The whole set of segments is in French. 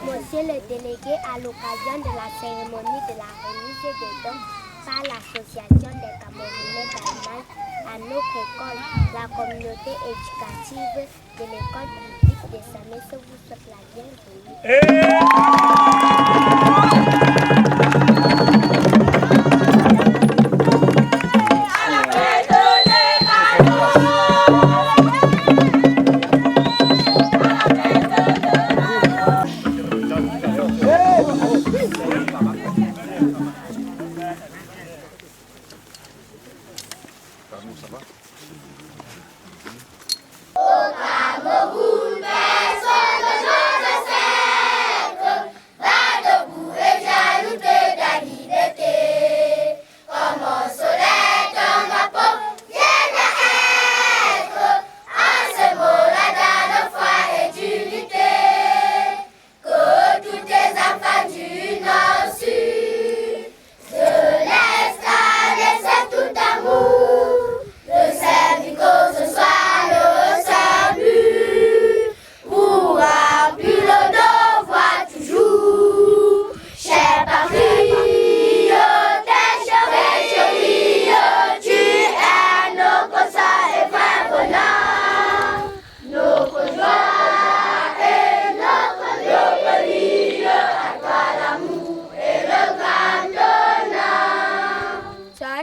Monsieur le délégué, à l'occasion de la cérémonie de la remise des dons par l'Association des Camerounais d'Allemagne à notre école, la communauté éducative de l'école publique de Samesse vous souhaite la bienvenue.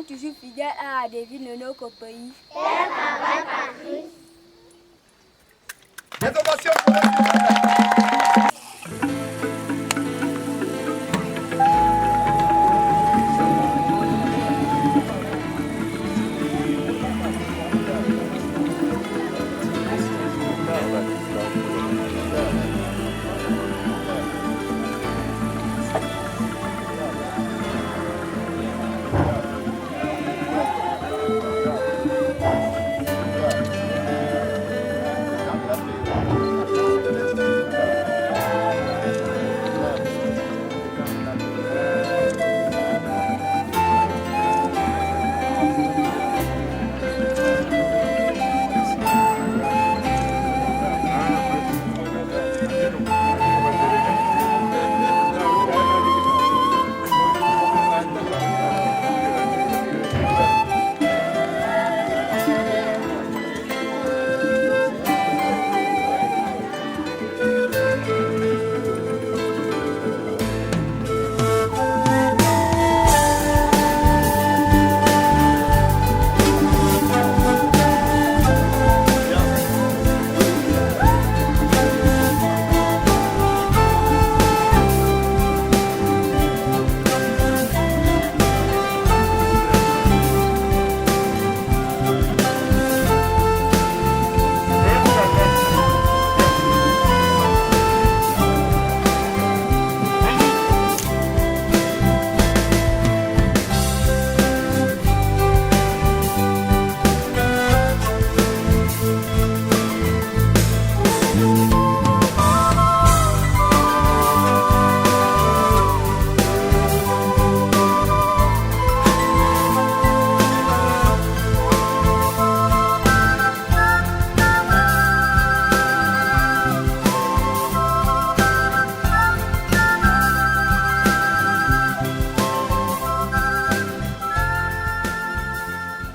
Toujours fidèle à la devise de notre pays. Des ovations pour les...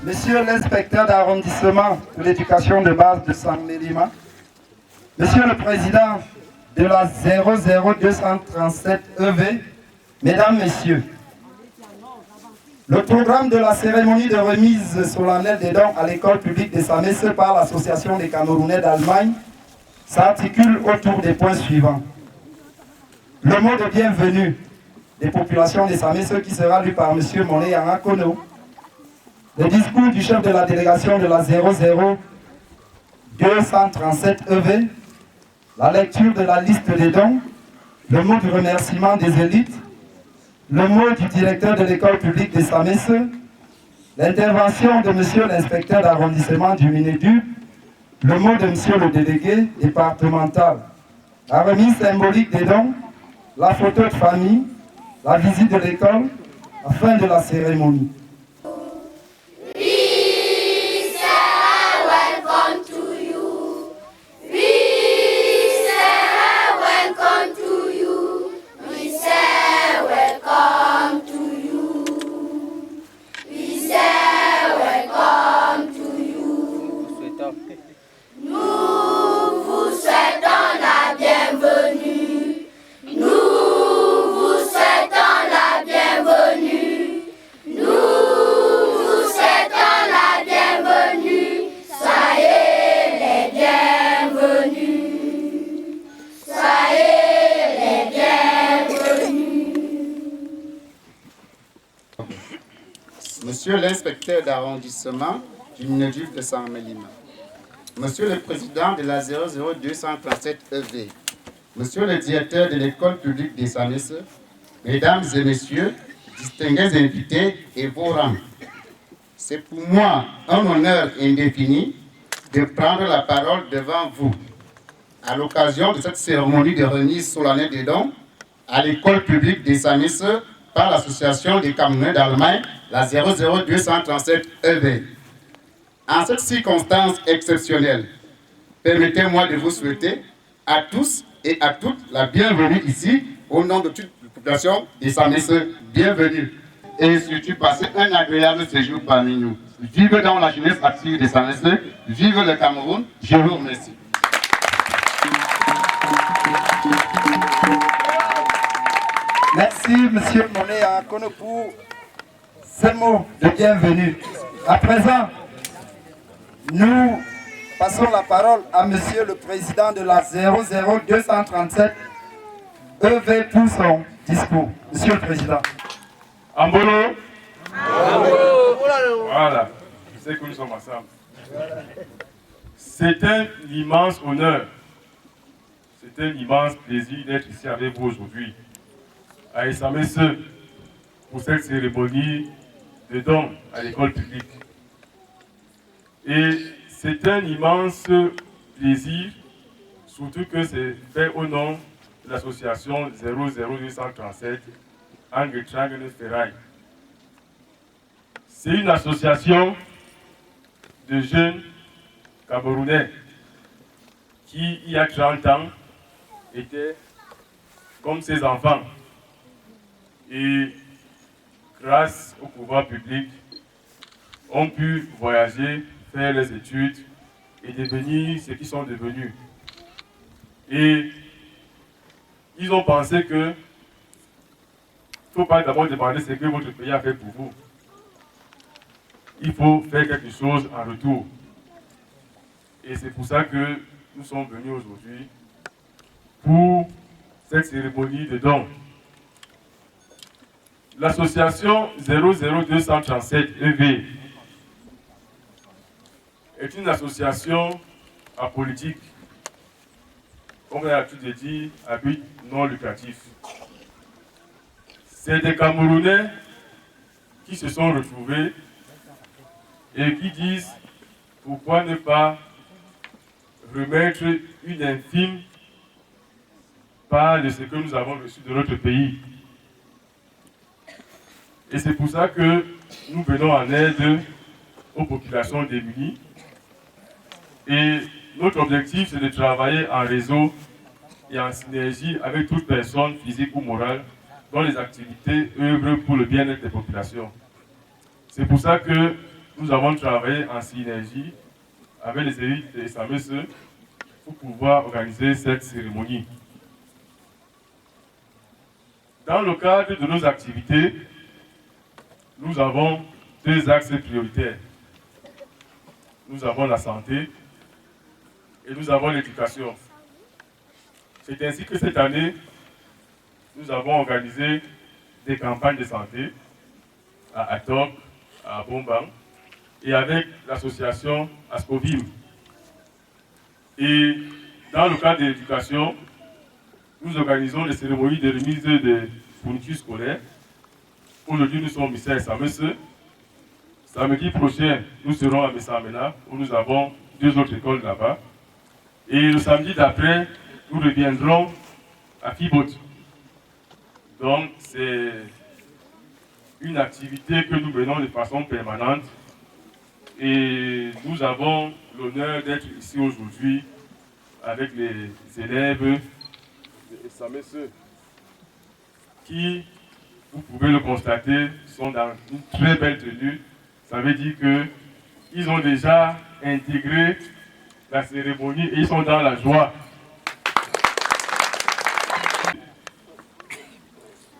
Monsieur l'inspecteur d'arrondissement de l'éducation de base de San Mélima, Monsieur le Président de la 00237 EV, Mesdames, Messieurs, le programme de la cérémonie de remise solennelle des dons à l'école publique de Samesse par l'Association des Camerounais d'Allemagne s'articule autour des points suivants. Le mot de bienvenue des populations de Samesse qui sera lu par M. Moné Yangakono, le discours du chef de la délégation de la 00237 EV, la lecture de la liste des dons, le mot du remerciement des élites, le mot du directeur de l'école publique de Samesse, l'intervention de monsieur l'inspecteur d'arrondissement du Minédu, le mot de monsieur le délégué départemental, la remise symbolique des dons, la photo de famille, la visite de l'école, la fin de la cérémonie. Monsieur l'inspecteur d'arrondissement du Minéduc de Saint-Mélima, Monsieur le président de la 00237 EV, Monsieur le directeur de l'école publique des Samesse, Mesdames et Messieurs, distingués invités et vos rangs, c'est pour moi un honneur indéfini de prendre la parole devant vous à l'occasion de cette cérémonie de remise solennelle des dons à l'école publique des Samesse par l'Association des Camerounais d'Allemagne, la 00237 EV. En cette circonstance exceptionnelle, permettez-moi de vous souhaiter à tous et à toutes la bienvenue ici, au nom de toute la population des Samesse, bienvenue. Et surtout passer un agréable séjour parmi nous. Vive dans la jeunesse active des Samesse, vive le Cameroun, je vous remercie. Merci, monsieur Moné Yangakono, pour ces mots de bienvenue. À présent, nous passons la parole à monsieur le président de la 00237 EV pour son discours. Monsieur le président. Ambolo. Voilà, je sais que nous sommes ensemble. C'est un immense honneur, c'est un immense plaisir d'être ici avec vous aujourd'hui, à Samesse, pour cette cérémonie de dons à l'école publique. Et c'est un immense plaisir, surtout que c'est fait au nom de l'association 00237 Angetrangen Ferraille. C'est une association de jeunes Camerounais qui, il y a 30 ans, étaient comme ses enfants. Et grâce au pouvoir public, ont pu voyager, faire les études et devenir ce qu'ils sont devenus. Et ils ont pensé que il ne faut pas d'abord demander ce que votre pays a fait pour vous. Il faut faire quelque chose en retour. Et c'est pour ça que nous sommes venus aujourd'hui pour cette cérémonie de dons. L'association 00237 EV est une association apolitique, comme on a tout dit, à but non lucratif. C'est des Camerounais qui se sont retrouvés et qui disent pourquoi ne pas remettre une infime part de ce que nous avons reçu de notre pays. Et c'est pour ça que nous venons en aide aux populations démunies. Et notre objectif, c'est de travailler en réseau et en synergie avec toute personne physique ou morale dont les activités œuvrent pour le bien-être des populations. C'est pour ça que nous avons travaillé en synergie avec les élites des Samesse pour pouvoir organiser cette cérémonie. Dans le cadre de nos activités, nous avons deux axes prioritaires. Nous avons la santé et nous avons l'éducation. C'est ainsi que cette année, nous avons organisé des campagnes de santé à Atok, à Bombang et avec l'association Ascovim. Et dans le cadre de l'éducation, nous organisons des cérémonies de remise de fournitures scolaires. Aujourd'hui, nous sommes ici à Samesse. Samedi prochain, nous serons à Messamena, où nous avons deux autres écoles là-bas. Et le samedi d'après, nous reviendrons à Fibot. Donc, c'est une activité que nous menons de façon permanente. Et nous avons l'honneur d'être ici aujourd'hui avec les élèves de Samesse qui, vous pouvez le constater, sont dans une très belle tenue. Ça veut dire qu'ils ont déjà intégré la cérémonie et ils sont dans la joie.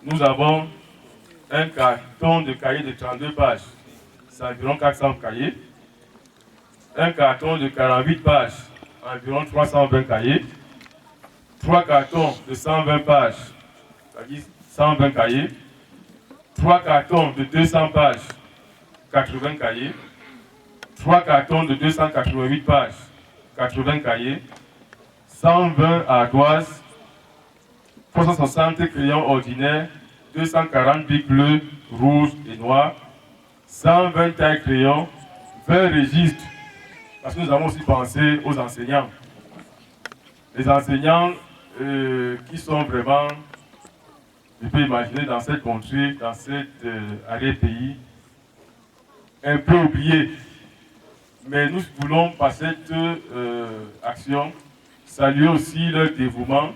Nous avons un carton de cahiers de 32 pages, c'est environ 400 cahiers. Un carton de 48 pages, environ 320 cahiers. 3 cartons de 120 pages, c'est-à-dire 120 cahiers. 3 cartons de 200 pages, 80 cahiers. 3 cartons de 288 pages, 80 cahiers. 120 ardoises, 360 crayons ordinaires, 240 bics bleus, rouges et noirs, 120 tailles crayons, 20 registres, parce que nous avons aussi pensé aux enseignants. Les enseignants qui sont vraiment, je peux imaginer, dans cette contrée, dans cet arrière-pays, un peu oubliés. Mais nous voulons, par cette action, saluer aussi leur dévouement,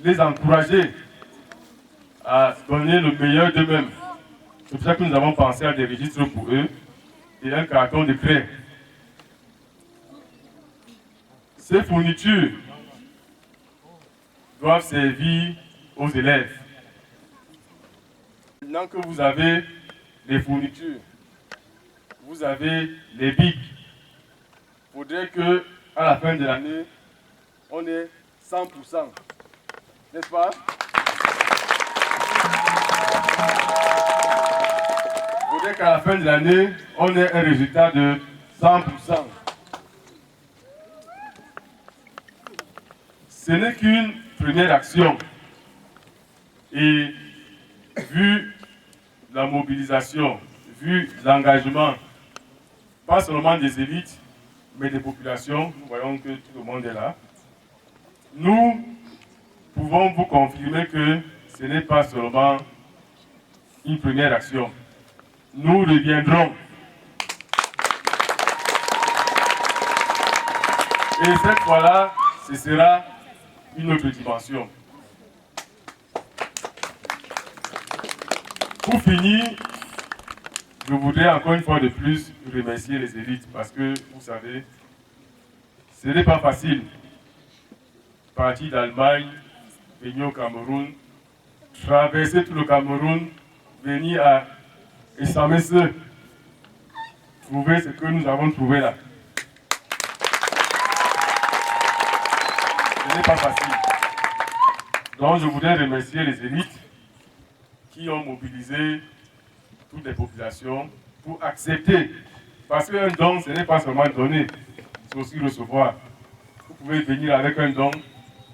les encourager à donner le meilleur d'eux-mêmes. C'est pour ça que nous avons pensé à des registres pour eux et un carton de craie. Ces fournitures doivent servir aux élèves. Maintenant que vous avez les fournitures, vous avez les bics, il faudrait qu'à la fin de l'année, on ait 100%. N'est-ce pas? Il faudrait qu'à la fin de l'année, on ait un résultat de 100%. Ce n'est qu'une première action. Et vu la mobilisation, vu l'engagement, pas seulement des élites, mais des populations, nous voyons que tout le monde est là. Nous pouvons vous confirmer que ce n'est pas seulement une première action. Nous reviendrons. Et cette fois-là, ce sera une autre dimension. Pour finir, je voudrais encore une fois de plus remercier les élites parce que, vous savez, ce n'est pas facile. Partir d'Allemagne, venir au Cameroun, traverser tout le Cameroun, venir à Essamesse, trouver ce que nous avons trouvé là. Ce n'est pas facile. Donc je voudrais remercier les élites qui ont mobilisé toutes les populations pour accepter. Parce qu'un don, ce n'est pas seulement donner, c'est aussi recevoir. Vous pouvez venir avec un don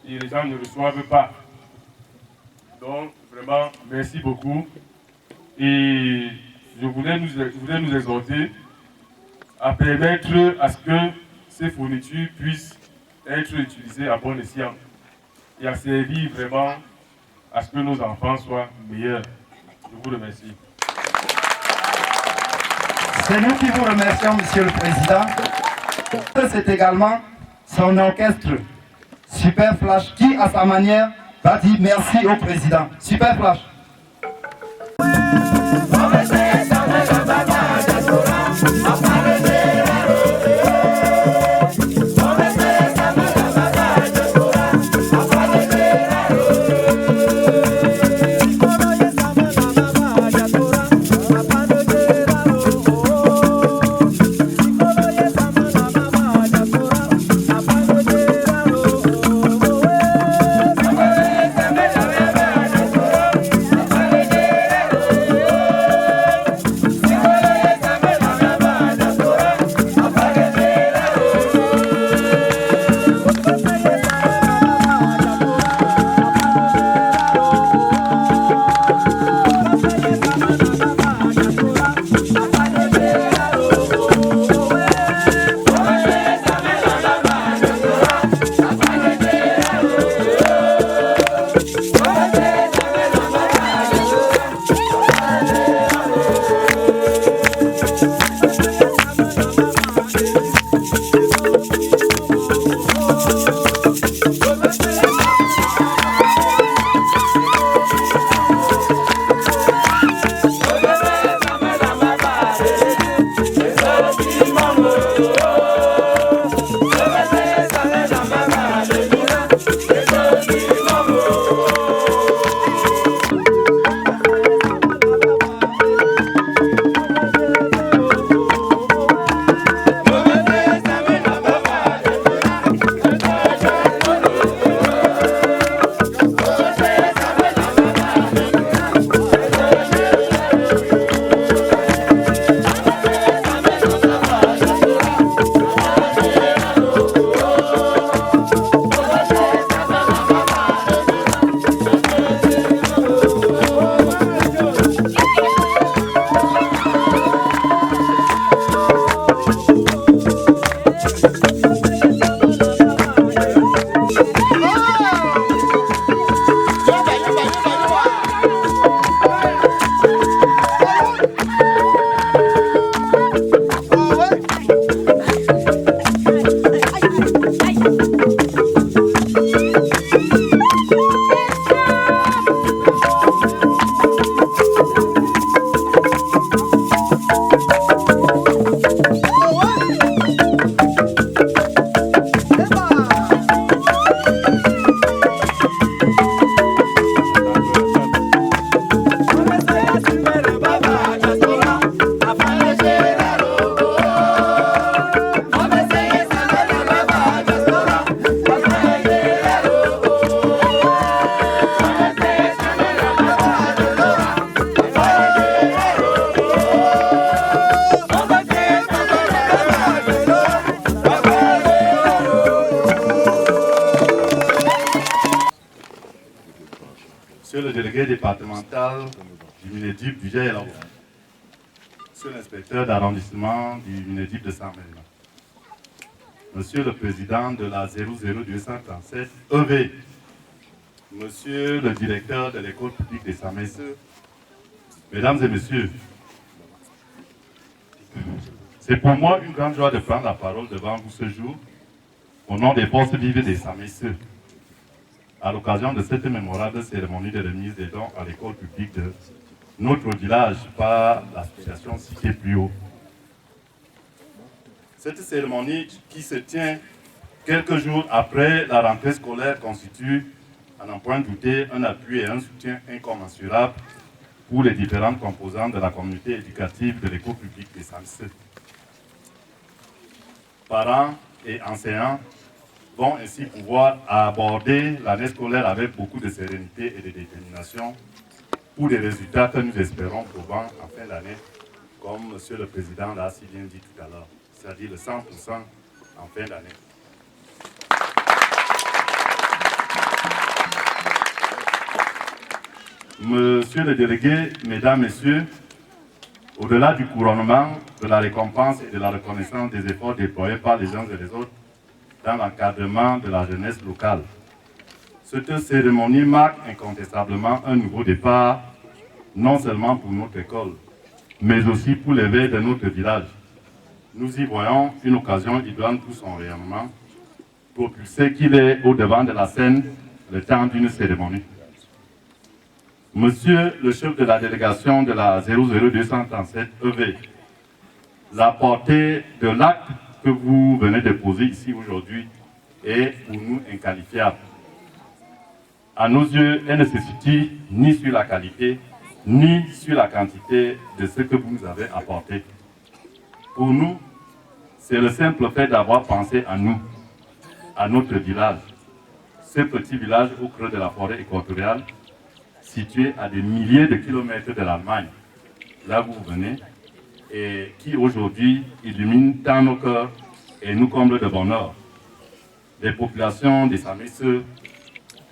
et les gens ne reçoivent pas. Donc, vraiment, merci beaucoup. Et je voulais nous exhorter à permettre à ce que ces fournitures puissent être utilisées à bon escient et à servir vraiment à ce que nos enfants soient meilleurs. Je vous remercie. C'est nous qui vous remercions, Monsieur le Président. C'est également son orchestre, Super Flash, qui, à sa manière, va dire merci au Président. Super Flash. Monsieur le délégué départemental du Minéduc du Gel, Monsieur l'inspecteur d'arrondissement du Minéduc de Saint-Méline, Monsieur le président de la 00237 EV, Monsieur le directeur de l'école publique des Saint-Messeux, Mesdames et Messieurs, c'est pour moi une grande joie de prendre la parole devant vous ce jour, au nom des forces vives des Saint-Messeux, à l'occasion de cette mémorable cérémonie de remise des dons à l'école publique de notre village par l'association citée plus haut. Cette cérémonie qui se tient quelques jours après la rentrée scolaire constitue, à n'en point douter, un appui et un soutien incommensurable pour les différentes composantes de la communauté éducative de l'école publique des Saint-Messeux. Parents et enseignants vont ainsi pouvoir aborder l'année scolaire avec beaucoup de sérénité et de détermination pour des résultats que nous espérons probants en fin d'année, comme M. le Président l'a si bien dit tout à l'heure, c'est-à-dire le 100% en fin d'année. Monsieur le délégué, Mesdames, Messieurs, au-delà du couronnement, de la récompense et de la reconnaissance des efforts déployés par les uns et les autres dans l'encadrement de la jeunesse locale, cette cérémonie marque incontestablement un nouveau départ, non seulement pour notre école, mais aussi pour l'éveil de notre village. Nous y voyons une occasion idoine pour son rayonnement, propulsé qu'il est au devant de la scène le temps d'une cérémonie. Monsieur le chef de la délégation de la 00237 EV, la portée de l'acte que vous venez de poser ici aujourd'hui est pour nous inqualifiable. À nos yeux, elle ne se situe ni sur la qualité, ni sur la quantité de ce que vous nous avez apporté. Pour nous, c'est le simple fait d'avoir pensé à nous, à notre village, ce petit village au creux de la forêt équatoriale, situé à des milliers de kilomètres de l'Allemagne, là où vous venez, et qui aujourd'hui illumine tant nos cœurs et nous comble de bonheur. Les populations des Saint-Messeux,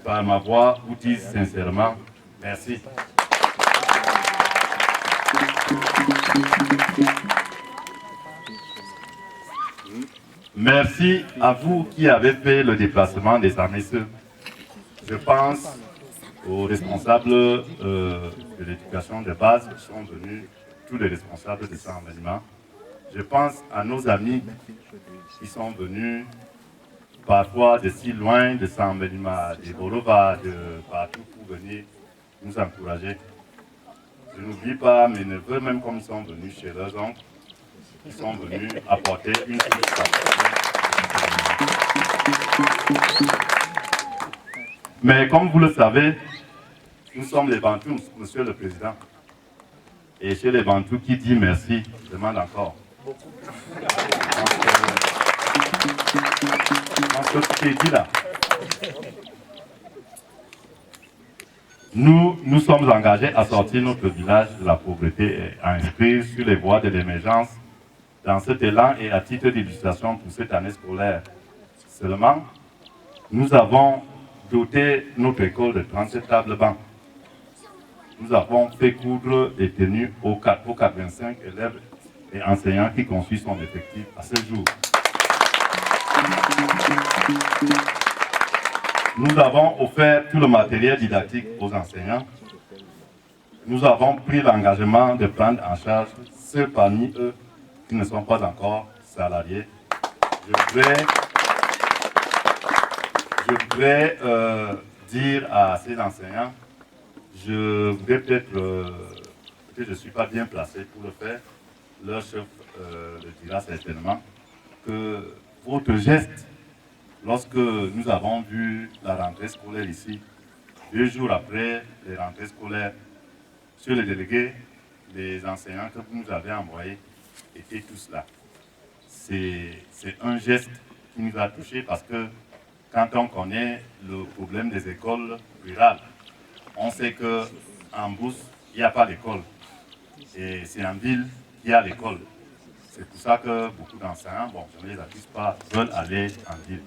par ma voix, vous disent sincèrement merci. Merci à vous qui avez fait le déplacement des Saint-Messeux. Je pense aux responsables de l'éducation de base qui sont venus, tous les responsables de Saint-Méline. Je pense à nos amis qui sont venus parfois de si loin, de Saint-Méline, de Borova, de partout pour venir nous encourager. Je n'oublie pas mes neveux, même comme ils sont venus chez leurs oncles, ils sont venus apporter une petite. Mais comme vous le savez, nous sommes les Bantous, Monsieur le Président. Et chez les Bantous, qui dit merci, demande encore. Donc, ce qui est dit là. Nous sommes engagés à sortir notre village de la pauvreté et à inscrire sur les voies de l'émergence dans cet élan et à titre d'illustration pour cette année scolaire. Seulement, nous avons doté notre école de 37 tables bancs. Nous avons fait coudre des tenues aux 85 élèves et enseignants qui constituent son effectif à ce jour. Nous avons offert tout le matériel didactique aux enseignants. Nous avons pris l'engagement de prendre en charge ceux parmi eux qui ne sont pas encore salariés. Je voudrais dire à ces enseignants, je voudrais peut-être je ne suis pas bien placé pour le faire, leur chef le dira certainement, que votre geste, lorsque nous avons vu la rentrée scolaire ici, 2 jours après les rentrées scolaires, sur les délégués, les enseignants que vous nous avez envoyés étaient tous là. C'est un geste qui nous a touchés parce que quand on connaît le problème des écoles rurales, on sait qu'en Brousse, il n'y a pas d'école. Et c'est en ville qu'il y a l'école. C'est pour ça que beaucoup d'enseignants, bon, je ne les accuse pas, veulent aller en ville.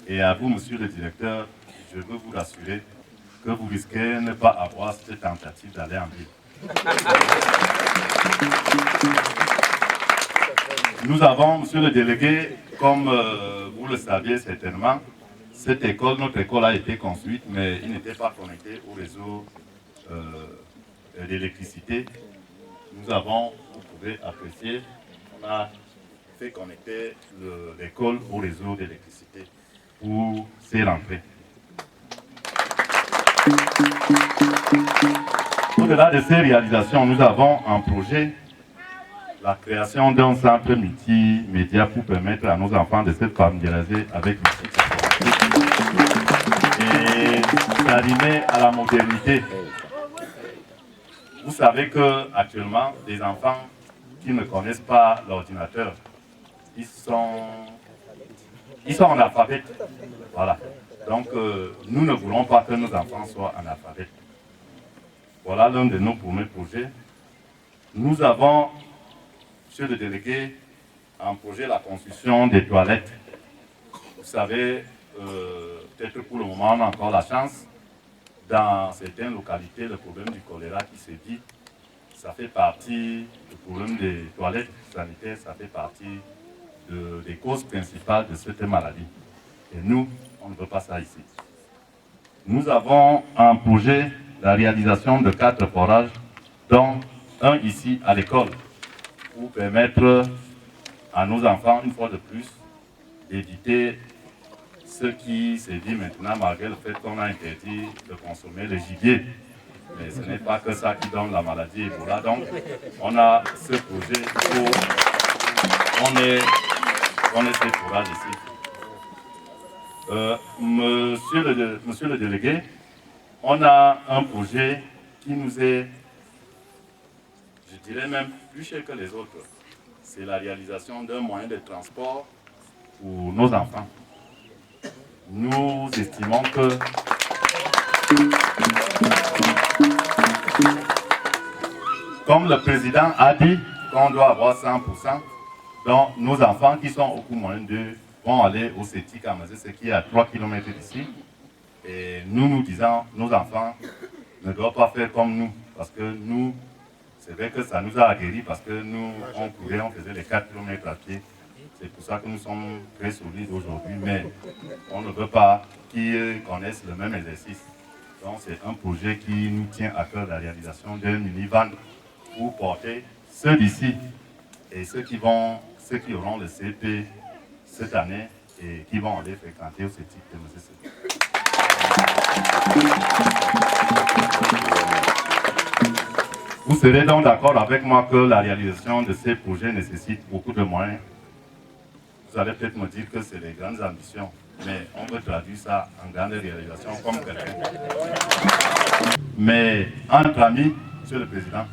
Et à vous, monsieur le directeur, je veux vous rassurer que vous risquez de ne pas avoir cette tentative d'aller en ville. Nous avons, monsieur le délégué, comme vous le saviez certainement, cette école, notre école a été construite, mais il n'était pas connecté au réseau d'électricité. Nous avons, vous pouvez apprécier, on a fait connecter l'école au réseau d'électricité pour ses rentrées. Au-delà de ces réalisations, nous avons un projet, la création d'un centre multimédia pour permettre à nos enfants de se familiariser avec le site et s'arrimer à la modernité. Vous savez qu'actuellement, les enfants qui ne connaissent pas l'ordinateur, ils sont analphabètes. Voilà. Donc, nous ne voulons pas que nos enfants soient analphabètes. Voilà l'un de nos premiers projets. Nous avons, monsieur le délégué, un projet, la construction des toilettes. Vous savez, peut-être pour le moment, on a encore la chance. Dans certaines localités, le problème du choléra qui se dit, ça fait partie, le problème des toilettes sanitaires, ça fait partie des causes principales de cette maladie. Et nous, on ne veut pas ça ici. Nous avons un projet, la réalisation de 4 forages, dont un ici à l'école, pour permettre à nos enfants, une fois de plus, d'éviter ce qui se dit maintenant, malgré le fait qu'on a interdit de consommer le gibier. Mais ce n'est pas que ça qui donne la maladie Ebola. Donc, on a ce projet pour on est ces forages ici. Monsieur le délégué, on a un projet qui nous est, je dirais même, plus cher que les autres. C'est la réalisation d'un moyen de transport pour nos enfants. Nous estimons que comme le président a dit qu'on doit avoir 100%, donc nos enfants qui sont au coût moyen d'eux vont aller au CETI Kamazé, ce qui est à 3 km d'ici. Et nous disons, nos enfants ne doivent pas faire comme nous, parce que nous, c'est vrai que ça nous a aguerris, parce que nous, on courait, on faisait les 4 km à pied. C'est pour ça que nous sommes très solides aujourd'hui, mais on ne veut pas qu'ils connaissent le même exercice. Donc c'est un projet qui nous tient à cœur, la réalisation d'un minivan pour porter ceux d'ici et ceux qui auront le CP cette année et qui vont aller fréquenter ce type de nécessité. Vous serez donc d'accord avec moi que la réalisation de ces projets nécessite beaucoup de moyens. Vous allez peut-être me dire que c'est des grandes ambitions, mais on peut traduire ça en grande réalisation comme quelqu'un. Mais entre amis, monsieur le président,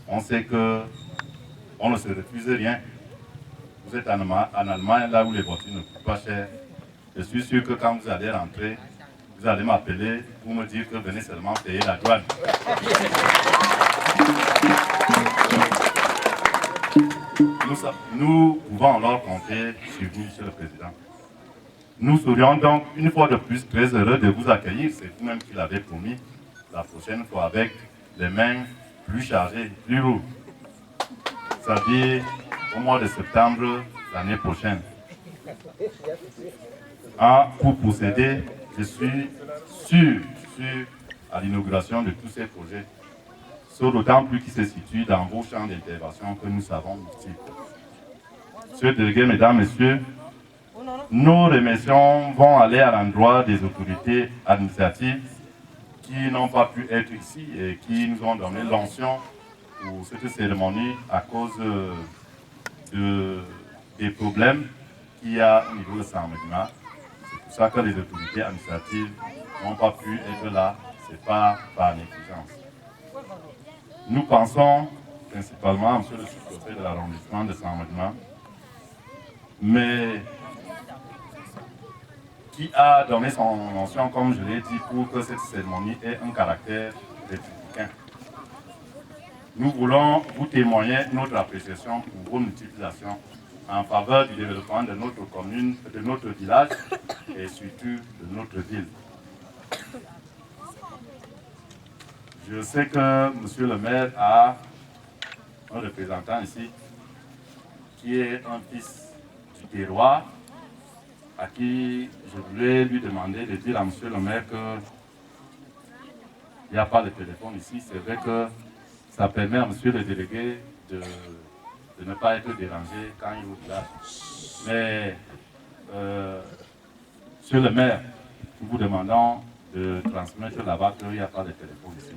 on sait qu'on ne se refuse rien. Vous êtes en Allemagne, là où les voitures ne coûtent pas cher. Je suis sûr que quand vous allez rentrer, vous allez m'appeler pour me dire que venez seulement payer la douane. Nous pouvons alors compter sur vous, monsieur le président. Nous serions donc une fois de plus très heureux de vous accueillir. C'est vous-même qui l'avez promis la prochaine fois avec les mains plus chargées, plus lourdes. C'est-à-dire au mois de septembre l'année prochaine. Pour procéder, je suis sûr à l'inauguration de tous ces projets. D'autant plus qu'ils se situent dans vos champs d'intervention que nous savons multiples. Monsieur le délégué, mesdames, messieurs, nos remerciements vont aller à l'endroit des autorités administratives qui n'ont pas pu être ici et qui nous ont donné l'onction pour cette cérémonie à cause des problèmes qu'il y a au niveau de Saint-Médina. C'est pour ça que les autorités administratives n'ont pas pu être là. Ce n'est pas par négligence. Nous pensons principalement à M. le sous-préfet de l'arrondissement de Saint-Médina, mais qui a donné son mention, comme je l'ai dit, pour que cette cérémonie ait un caractère républicain. Nous voulons vous témoigner notre appréciation pour vos multiplications en faveur du développement de notre commune, de notre village et surtout de notre ville. Je sais que monsieur le maire a un représentant ici qui est un fils du terroir, à qui je voulais lui demander de dire à monsieur le maire qu'il n'y a pas de téléphone ici. C'est vrai que ça permet à monsieur le délégué de ne pas être dérangé quand il ouvre là. Mais, monsieur le maire, nous vous demandons de transmettre là-bas qu'il n'y a pas de téléphone ici.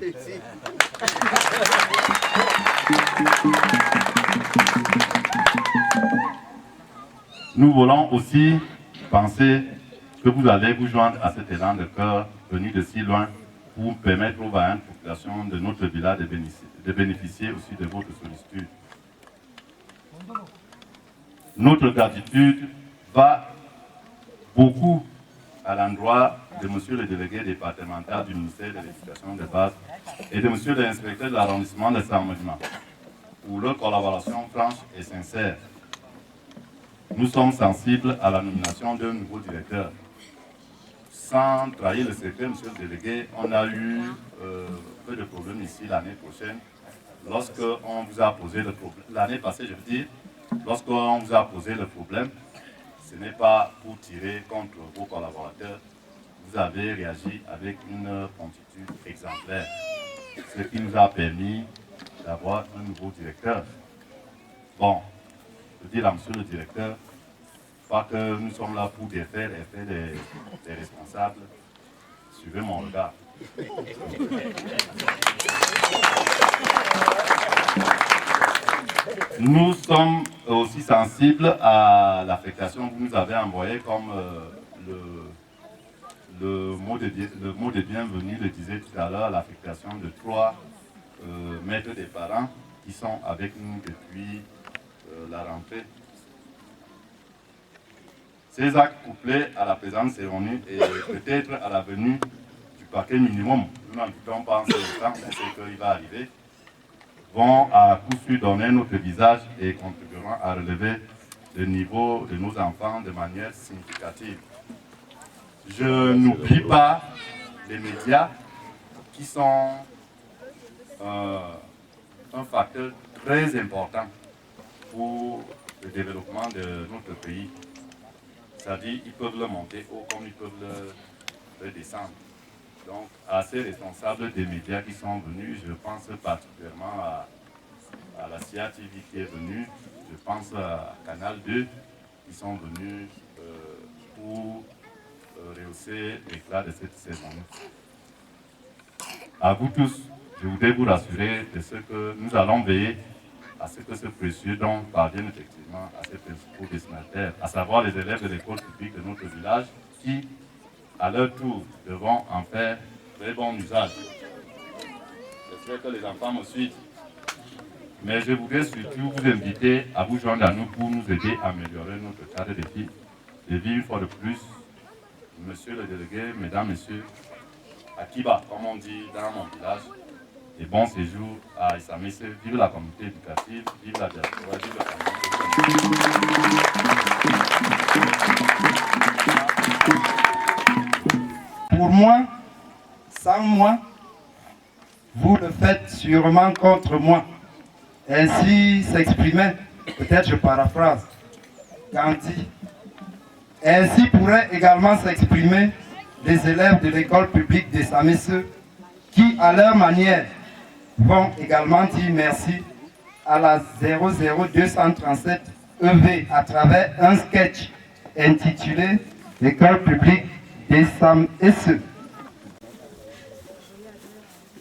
Nous voulons aussi penser que vous allez vous joindre à cet élan de cœur venu de si loin pour permettre aux vaillantes populations de notre village de bénéficier aussi de votre sollicitude. Notre gratitude va beaucoup à l'endroit de monsieur le délégué départemental du ministère de l'Éducation de base et de monsieur l'inspecteur de l'arrondissement de Saint-Médina pour leur collaboration franche et sincère. Nous sommes sensibles à la nomination d'un nouveau directeur. Sans trahir le secret, monsieur le délégué, on a eu peu de problèmes ici l'année prochaine. Lorsqu'on vous a posé le problème, l'année passée je veux dire, lorsqu'on vous a posé le problème, ce n'est pas pour tirer contre vos collaborateurs. Vous avez réagi avec une promptitude exemplaire, ce qui nous a permis d'avoir un nouveau directeur. Bon, je dis à monsieur le directeur, pas que nous sommes là pour défaire et faire des responsables. Suivez mon regard. Nous sommes aussi sensibles à l'affectation que vous nous avez envoyée, comme le mot de bienvenue le disait tout à l'heure, l'affectation de 3 maîtres des parents qui sont avec nous depuis la rentrée. Ces actes couplés à la présente cérémonie et peut-être à la venue du paquet minimum, nous n'en doutons pas en ce temps, mais c'est qu'il va arriver, vont à coup sûr donner notre visage et contribueront à relever le niveau de nos enfants de manière significative. Je n'oublie pas les médias qui sont un facteur très important pour le développement de notre pays. C'est-à-dire qu'ils peuvent le monter haut comme ils peuvent le descendre. Donc, à ces responsables des médias qui sont venus, je pense particulièrement à la CIA TV qui est venue, je pense à Canal 2 qui sont venus pour rehausser l'éclat de cette saison. À vous tous, je voudrais vous rassurer de ce que nous allons veiller à ce que ce précieux don parvienne effectivement à ces principaux destinataires, à savoir les élèves de l'école publique de notre village qui, à leur tour, devront en faire très bon usage. J'espère que les enfants me suivent. Mais je voudrais surtout vous inviter à vous joindre à nous pour nous aider à améliorer notre cadre de vie une fois de plus. Monsieur le délégué, mesdames, messieurs, Akiba, comme on dit dans mon village, et bon séjour à Issamisse. Vive la communauté éducative, vive la diaspora, vive la famille. Pour moi, sans moi, vous le faites sûrement contre moi. Ainsi s'exprimait, peut-être je paraphrase, Gandhi. Ainsi pourraient également s'exprimer les élèves de l'école publique des Samisse qui, à leur manière, vont également dire merci à la 00237 EV à travers un sketch intitulé L'école publique des Samisse.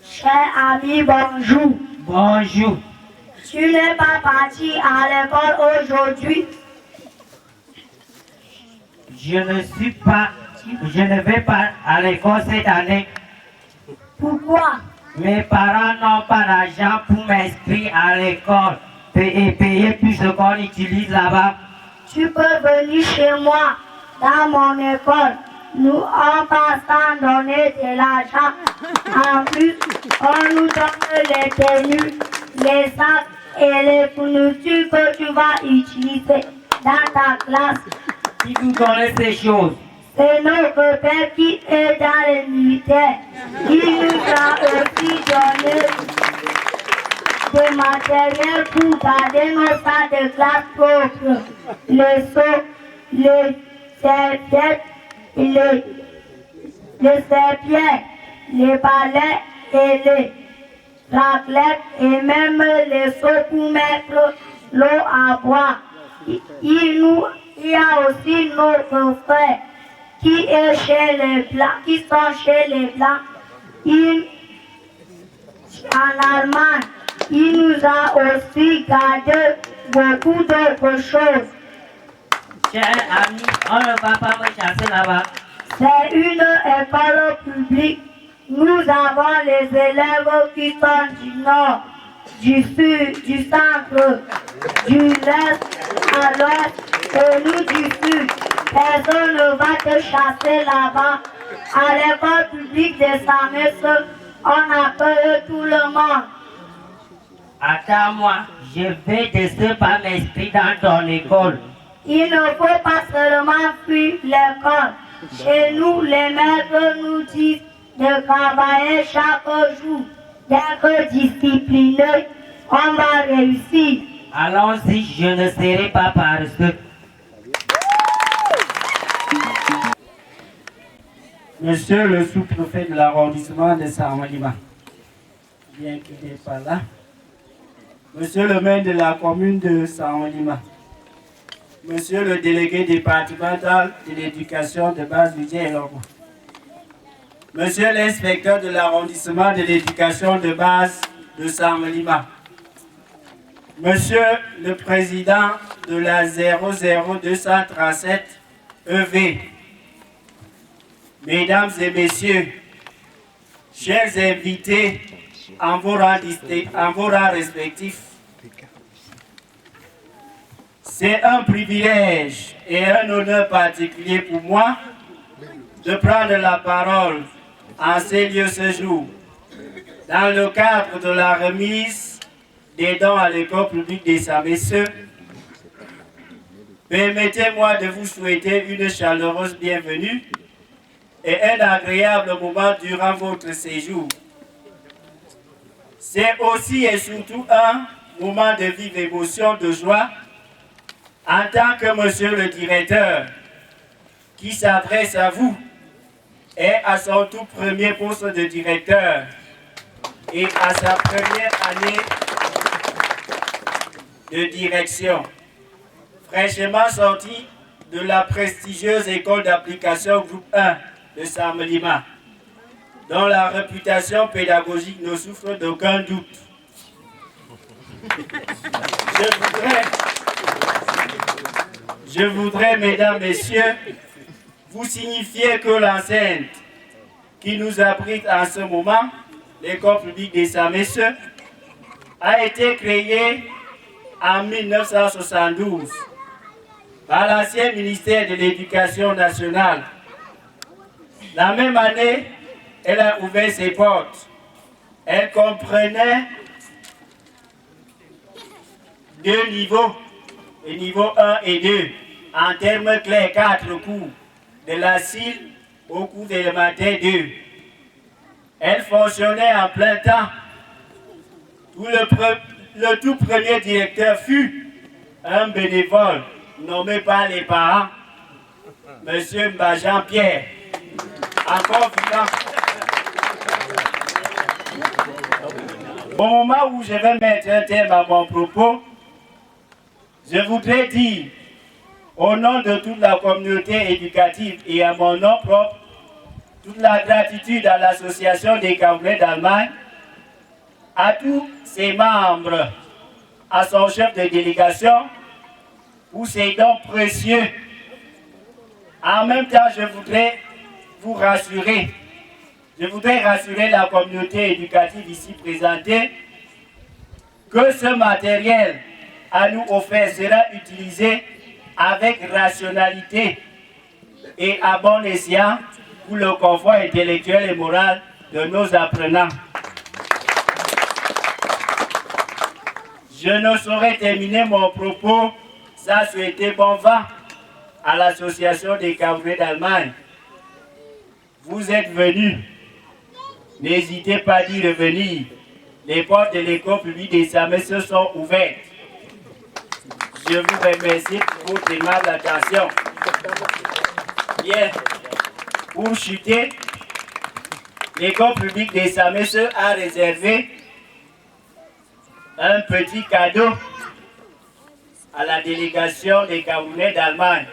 Cher ami, bonjour. Bonjour. Tu n'es pas parti à l'école aujourd'hui? Je ne vais pas à l'école cette année. Pourquoi? Mes parents n'ont pas d'argent pour m'inscrire à l'école et payer tout ce qu'on utilise là-bas. Tu peux venir chez moi, dans mon école. Nous, on passe à donner de l'argent. En plus, on nous donne les tenues, les sacs et les fournitures que tu vas utiliser dans ta classe. Qui vous donne ces choses? C'est notre père qui est dans les militaires. Il nous a aussi donné matériel pour garder nos salles de classe propres, les seaux, les serviettes, les serviettes, les balais et les raclettes et même les seaux pour mettre l'eau à boire. Il y a aussi nos frères qui sont chez les Blancs. En Allemagne, il nous a aussi gardé beaucoup d'autres choses. Chers amis, on ne va pas me chasser là-bas. C'est une école publique. Nous avons les élèves qui sont du nord, du sud, du centre, du l'est à l'ouest et nous du sud. Personne ne va te chasser là-bas. À l'école publique des Sames, on accueille tout le monde. Attends-moi, je vais tester par m'inscrire dans ton école. Il ne faut pas seulement fuir l'école. Chez nous, les maîtres nous disent de travailler chaque jour. D'être disciplinés, on va réussir. Allons-y, je ne serai pas paresseux. Monsieur le sous-préfet de l'arrondissement de Saint-Malima, bien qu'il n'est pas là. Monsieur le maire de la commune de Saint-Malima, Monsieur le délégué départemental de l'éducation de base Vijay Lobo, Monsieur l'inspecteur de l'arrondissement de l'éducation de base de Saint-Malima, Monsieur le président de la 00237 EV, Mesdames et Messieurs, chers invités en vos rangs respectifs, c'est un privilège et un honneur particulier pour moi de prendre la parole en ces lieux ce jour, dans le cadre de la remise des dons à l'école publique des Samesseux. Permettez-moi de vous souhaiter une chaleureuse bienvenue et un agréable moment durant votre séjour. C'est aussi et surtout un moment de vive émotion, de joie, en tant que monsieur le directeur qui s'adresse à vous et à son tout premier poste de directeur et à sa première année de direction. Fraîchement sorti de la prestigieuse école d'application groupe 1 de Saint-Malima, dont la réputation pédagogique ne souffre d'aucun doute. Je voudrais, mesdames, messieurs, vous signifier que l'enceinte qui nous abrite en ce moment, l'école publique des Samesseux, a été créée en 1972 par l'ancien ministère de l'Éducation nationale. La même année, elle a ouvert ses portes. Elle comprenait 2 niveaux, le niveau 1 et 2, en termes clairs, 4 cours, de la CIL au cours élémentaire 2. Elle fonctionnait en plein temps. Le tout premier directeur fut un bénévole nommé par les parents, M. Jean-Pierre, encore vivant. Au moment où je vais mettre un terme à mon propos, je voudrais dire, au nom de toute la communauté éducative et à mon nom propre, toute la gratitude à l'Association des Camerounais d'Allemagne, à tous ses membres, à son chef de délégation, pour ses dons précieux. En même temps, je voudrais vous rassurer. Je voudrais rassurer la communauté éducative ici présentée que ce matériel à nous offert sera utilisé avec rationalité et à bon escient pour le confort intellectuel et moral de nos apprenants. Je ne saurais terminer mon propos sans souhaiter bon vent à l'Association des Camerounais d'Allemagne. Vous êtes venus, n'hésitez pas d'y revenir. les portes de l'école publique des Samesse sont ouvertes. Je vous remercie pour votre aimable attention. Bien, pour chuter, l'école publique des Samesse a réservé un petit cadeau à la délégation des Camerounais d'Allemagne.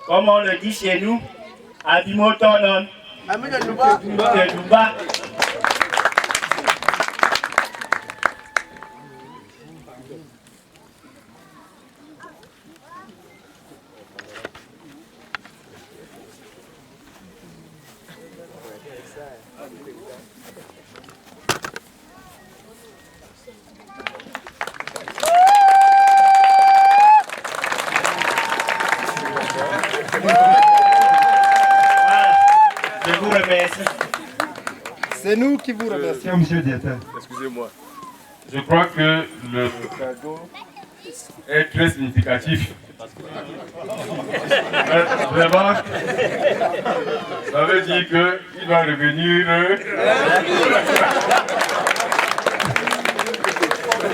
Comme on le dit chez nous, Abimotonon, de Duba. Je vous remercie. C'est nous qui vous remercions, monsieur le directeur. Excusez-moi. Je crois que le cadeau est très significatif. Vraiment, ça veut dire qu'il va revenir.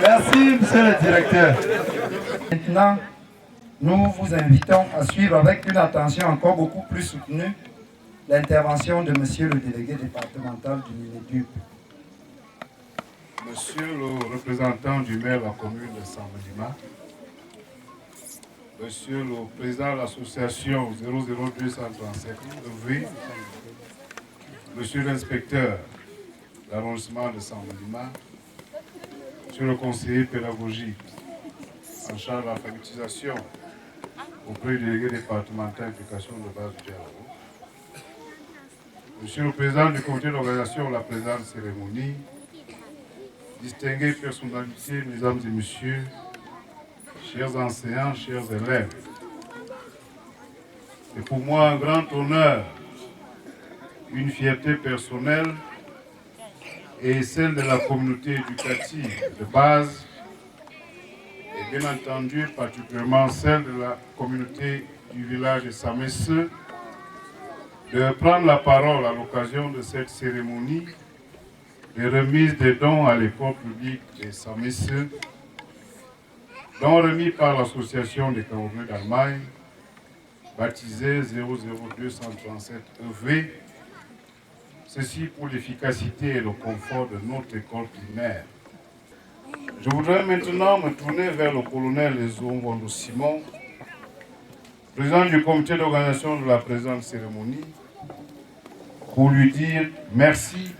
Merci, monsieur le directeur. Maintenant, nous vous invitons à suivre avec une attention encore beaucoup plus soutenue l'intervention de monsieur le délégué départemental du Minéduc. Monsieur le représentant du maire de la commune de Saint-Melima, Monsieur le président de l'association 00237 EV, Monsieur l'inspecteur de l'arrondissement de Saint-Melima, Monsieur le conseiller pédagogique en charge de l'alphabétisation auprès du délégué départemental d'éducation de base du dialogue, Monsieur le président du comité d'organisation de la présente cérémonie, distinguées personnalités, mesdames et messieurs, chers enseignants, chers élèves. C'est pour moi un grand honneur, une fierté personnelle et celle de la communauté éducative de base et bien entendu particulièrement celle de la communauté du village de Samesse de prendre la parole à l'occasion de cette cérémonie de remise des dons à l'école publique de Samesse, dons remis par l'association des Camerounais d'Allemagne, baptisée 00237 EV, ceci pour l'efficacité et le confort de notre école primaire. Je voudrais maintenant me tourner vers le colonel Ezongondo Simon, président du comité d'organisation de la présente cérémonie, pour lui dire merci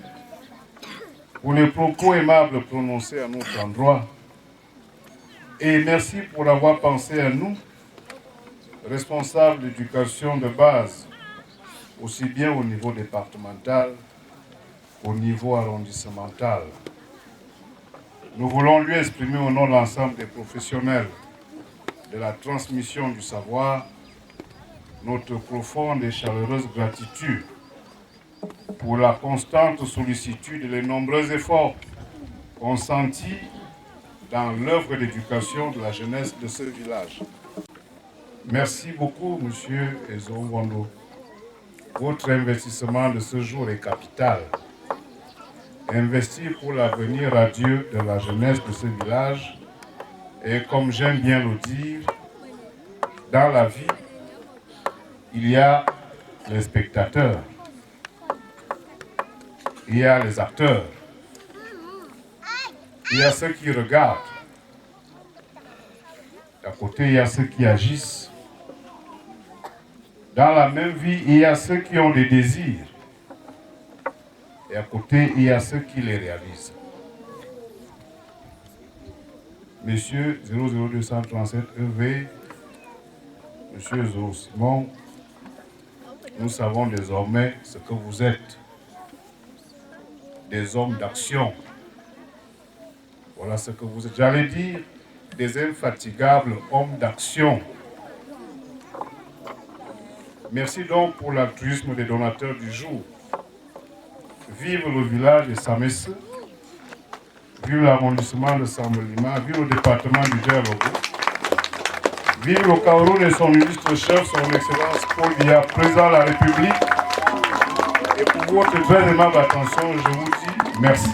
pour les propos aimables prononcés à notre endroit et merci pour avoir pensé à nous, responsables d'éducation de base, aussi bien au niveau départemental qu'au niveau arrondissemental. Nous voulons lui exprimer au nom de l'ensemble des professionnels de la transmission du savoir notre profonde et chaleureuse gratitude pour la constante sollicitude et les nombreux efforts consentis dans l'œuvre d'éducation de la jeunesse de ce village. Merci beaucoup, Monsieur Ezongondo. Votre investissement de ce jour est capital. Investir pour l'avenir radieux de la jeunesse de ce village. Et comme j'aime bien le dire, dans la vie, il y a les spectateurs, il y a les acteurs, il y a ceux qui regardent. D'à côté, il y a ceux qui agissent. Dans la même vie, il y a ceux qui ont des désirs. Et à côté, il y a ceux qui les réalisent. Monsieur 00237 EV, Monsieur Zo Simon, nous savons désormais ce que vous êtes. Des hommes d'action. Voilà ce que vous êtes. J'allais dire des infatigables hommes d'action. Merci donc pour l'altruisme des donateurs du jour. Vive le village de Samesse, vive l'arrondissement de Saint-Melima, vive le département du dialogue, vive le Cameroun et son illustre chef, son excellence Paul Biya, président de la République. Et pour votre très aimable attention, je vous dis merci.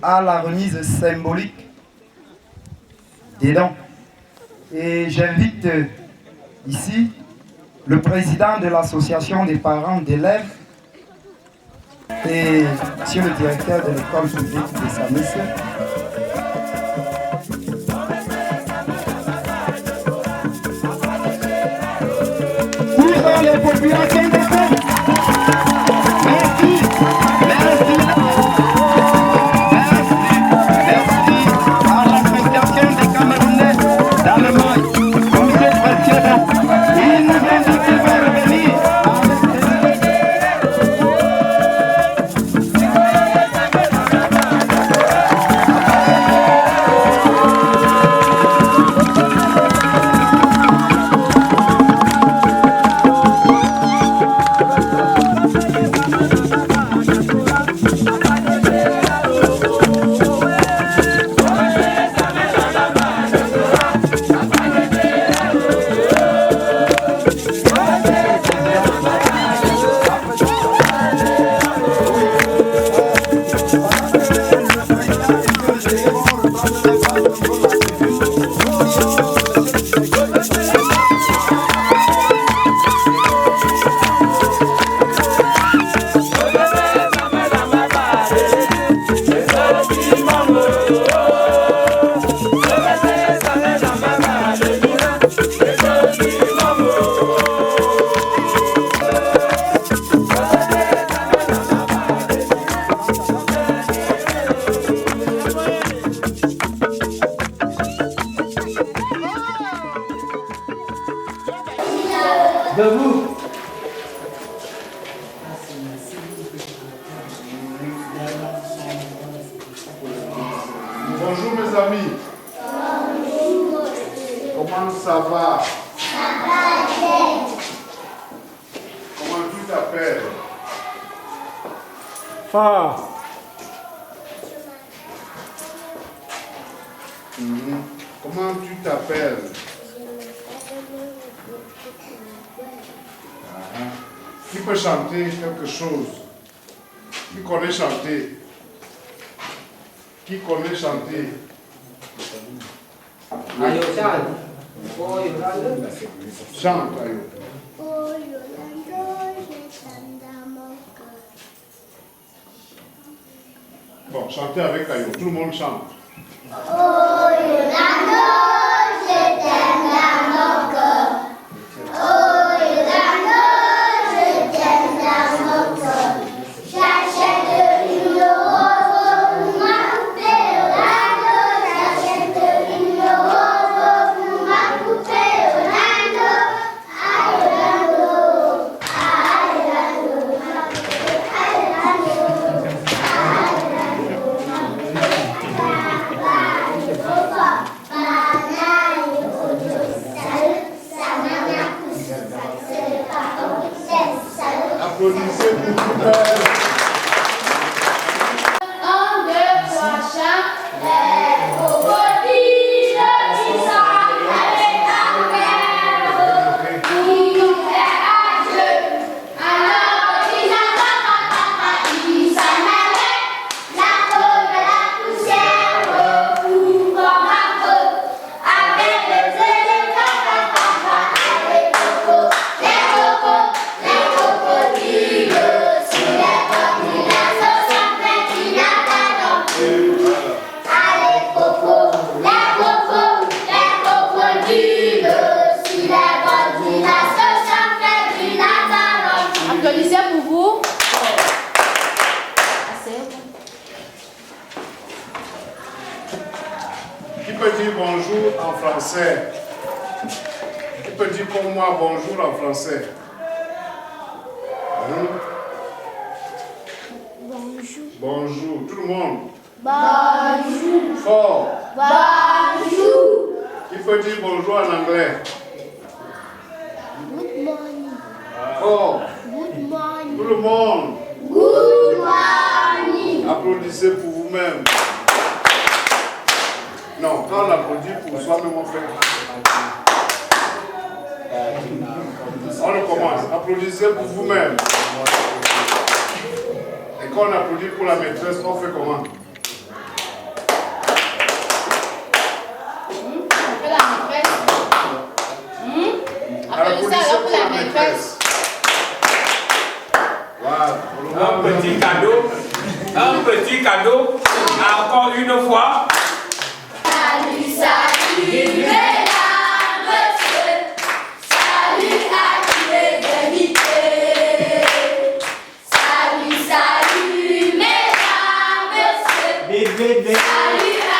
à la remise symbolique des dons. Et j'invite ici le président de l'association des parents d'élèves et monsieur le directeur de l'école publique de Samesse. Pour les populations de Debout. Bonjour mes amis. Comment ça va? Ça va bien. Comment tu t'appelles? Fort. Comment tu t'appelles? Qui peut chanter quelque chose? Qui connaît chanter? Qui connaît chanter? Ayo, chante. Chante, Ayo. Bon, chantez avec Ayo. Tout le monde chante. Oh Yolando, je t'aime dans mon cœur. Oh Yolando, je t'aime dans mon cœur. J'achète une rose pour ma poupée Yolando. J'achète une rose pour ma poupée Yolando. Ah Yolando, ah Yolando, ma poupée, ah Yolando, Applaudissez pour tout le monde. un, deux, trois, chante. Les crocodiles qui sont avec la mer, qui nous fait adieu. Alors ils s'en allaient, la peau de la poussière, fou comme un feu, avec les éléphants, avec les crocodiles, les crocodiles, sur les combinaisons sans fin qui n'attendent plus. Allez, coco, les crocodiles, sur les combinaisons sans fin qui n'attendent plus. Applaudissez pour vous. Qui peut dire bonjour en français? Qui peut dire pour moi bonjour en français? Bonjour. Bonjour, tout le monde. Bonjour. Fort. Bonjour. Qui peut dire bonjour en anglais? Good morning. Fort. Good morning. Tout le monde. Good morning. Applaudissez pour vous-même. Non, quand on applaudit pour soi-même, on fait. On recommence. Applaudissez pour vous-même. Et quand on applaudit pour la maîtresse, on fait comment? Applaudissez pour la maîtresse. Un petit cadeau, encore une fois. Salut, salut, mesdames, messieurs. Salut à tous les invités. Salut, salut, mesdames, messieurs. Salut à